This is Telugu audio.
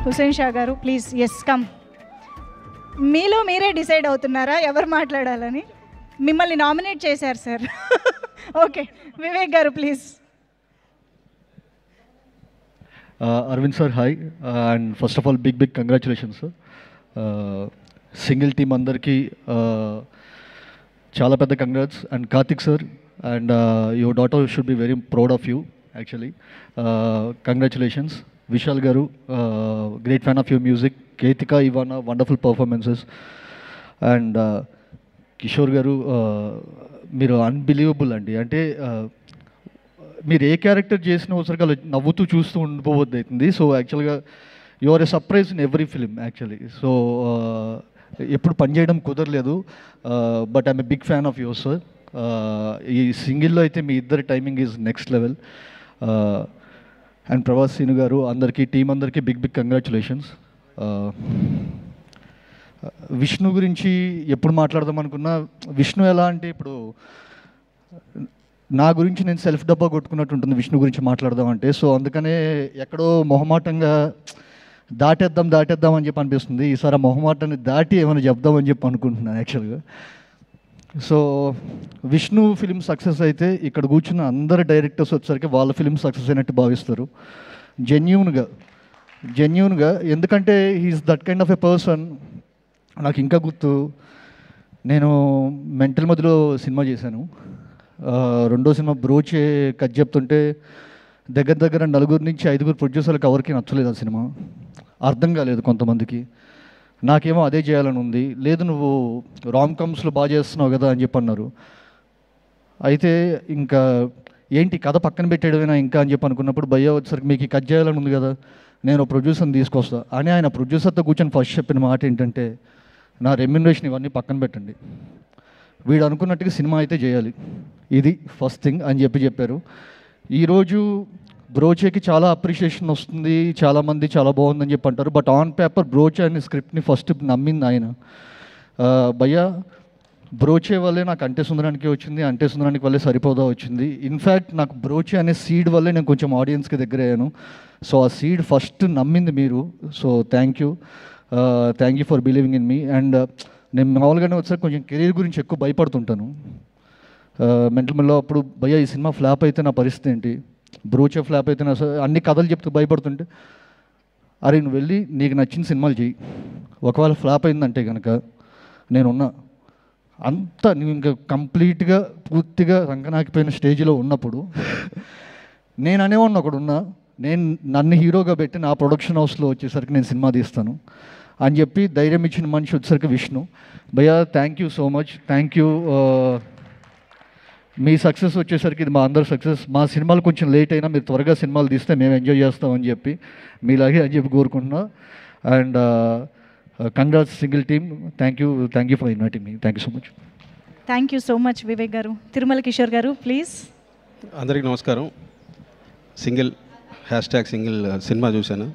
హుసేన్ షా గారు ప్లీజ్. Yes come. మీలో మీరే డిసైడ్ అవుతున్నారా ఎవరు మాట్లాడాలని? మిమ్మల్ని నామినేట్ చేశారు sir. Okay, Vivek garu please. Arvind sir hi, and first of all big congratulations sir. Single team అందరికీ చాలా పెద్ద congrats. And Karthik sir, and your daughter should be very proud of you actually. Congratulations. Vishal garu, great fan of your music. Ketika, Ivana, wonderful performances. And Kishore garu, మీరు అన్బిలీవబుల్ అండి. అంటే మీరు ఏ క్యారెక్టర్ చేసినా ఒకసారి అలా నవ్వుతూ చూస్తూ ఉండిపోవద్దు అవుతుంది. సో యాక్చువల్గా you are a surprise in every film actually. So ఎప్పుడు పనిచేయడం కుదరలేదు, but I'm a big fan of your sir. ఈ సింగిల్లో అయితే మీ ఇద్దరి timing is next level. And Prabhas Seenu garu, అందరికీ టీం అందరికీ బిగ్ కంగ్రాచులేషన్స్. విష్ణు గురించి ఎప్పుడు మాట్లాడదాం అనుకున్నా, విష్ణు ఎలా అంటే ఇప్పుడు నా గురించి నేను సెల్ఫ్ డబ్బా కొట్టుకున్నట్టు ఉంటుంది విష్ణు గురించి మాట్లాడదాం అంటే. సో అందుకనే ఎక్కడో మొహమాటంగా దాటేద్దాం అని చెప్పి అనిపిస్తుంది. ఈసారి ఆ మొహమాటాన్ని దాటి ఏమైనా చెప్దామని చెప్పి అనుకుంటున్నాను యాక్చువల్గా. సో విష్ణు ఫిలిం సక్సెస్ అయితే ఇక్కడ కూర్చున్న అందరు డైరెక్టర్స్ వచ్చేసరికి వాళ్ళ ఫిలిం సక్సెస్ అయినట్టు భావిస్తారు జెన్యూన్గా. ఎందుకంటే he's that kind of a person. నాకు ఇంకా గుర్తు, నేను మెంటల్ మధ్యలో సినిమా చేశాను. రెండో సినిమా బ్రోచే కథ చెప్తుంటే దగ్గర 4 నుంచి 5 ప్రొడ్యూసర్లకు ఎవరికి నచ్చలేదు ఆ సినిమా. అర్థం కాలేదు కొంతమందికి. నాకేమో అదే చేయాలని ఉంది. లేదు నువ్వు రామ్ కమ్స్లో బాగా చేస్తున్నావు కదా అని చెప్పి అన్నారు. అయితే ఇంకా ఏంటి కథ పక్కన పెట్టేయడమేనా ఇంకా అని చెప్పి అనుకున్నప్పుడు భయ్య వచ్చేసరికి మీకు కథ చేయాలని ఉంది కదా, నేను ప్రొడ్యూసర్ని తీసుకొస్తా అని ఆయన ప్రొడ్యూసర్తో కూర్చొని ఫస్ట్ చెప్పిన మాట ఏంటంటే, నా రెమ్యునరేషన్ ఇవన్నీ పక్కన పెట్టండి, వీడు అనుకున్నట్టుగా సినిమా అయితే చేయాలి, ఇది ఫస్ట్ థింగ్ అని చెప్పారు. ఈరోజు బ్రోచేకి చాలా అప్రిషియేషన్ వస్తుంది, చాలామంది చాలా బాగుందని చెప్పి అంటారు. బట్ ఆన్ పేపర్ బ్రోచే అనే స్క్రిప్ట్ని ఫస్ట్ నమ్మింది ఆయన. భయ్యా బ్రోచే వల్లే నాకు అంటే సుందరానికి వచ్చింది, అంటే సుందరానికి వల్లే సరిపోదా వచ్చింది. ఇన్ఫ్యాక్ట్ నాకు బ్రోచే అనే సీడ్ వల్లే నేను కొంచెం ఆడియన్స్కి దగ్గర అయ్యాను. సో ఆ సీడ్ ఫస్ట్ నమ్మింది మీరు. So thank you for believing in me. And నేను మామూలుగానే వచ్చాక కొంచెం కెరీర్ గురించి ఎక్కువ భయపడుతుంటాను. మెంటల్ అప్పుడు భయ్యా ఈ సినిమా ఫ్లాప్ అయితే నా పరిస్థితి ఏంటి, బ్రోచే ఫ్లాప్ అయితే నా అన్ని కథలు చెప్తూ భయపడుతుంటే, అరే నువ్వు వెళ్ళి నీకు నచ్చిన సినిమాలు చేయి, ఒకవేళ ఫ్లాప్ అయిందంటే కనుక నేనున్నా. అంతా నువ్వు ఇంకా కంప్లీట్గా పూర్తిగా రంగనాకిపోయిన స్టేజ్లో ఉన్నప్పుడు నేను అనేవాడిని ఒకడున్నా, నన్ను హీరోగా పెట్టి నా ప్రొడక్షన్ హౌస్లో వచ్చేసరికి నేను సినిమా తీస్తాను అని చెప్పి ధైర్యం ఇచ్చిన మనిషి వచ్చేసరికి విష్ణు. భయ్యా thank you so much. Thank you. Me success వచ్చేసరికి ఇది మా అందరి సక్సెస్. మా సినిమాలు కొంచెం లేట్ అయినా మీరు త్వరగా సినిమాలు తీస్తే మేము ఎంజాయ్ చేస్తామని చెప్పి మీలాగే అని చెప్పి కోరుకుంటున్నా. And congrats single team. Thank you for inviting me. Thank you so much. Thank you so much Vivek గారు. తిరుమల కిషోర్ గారు ప్లీజ్. అందరికీ నమస్కారం. సింగిల్ #సింగిల్ సినిమా చూశాను.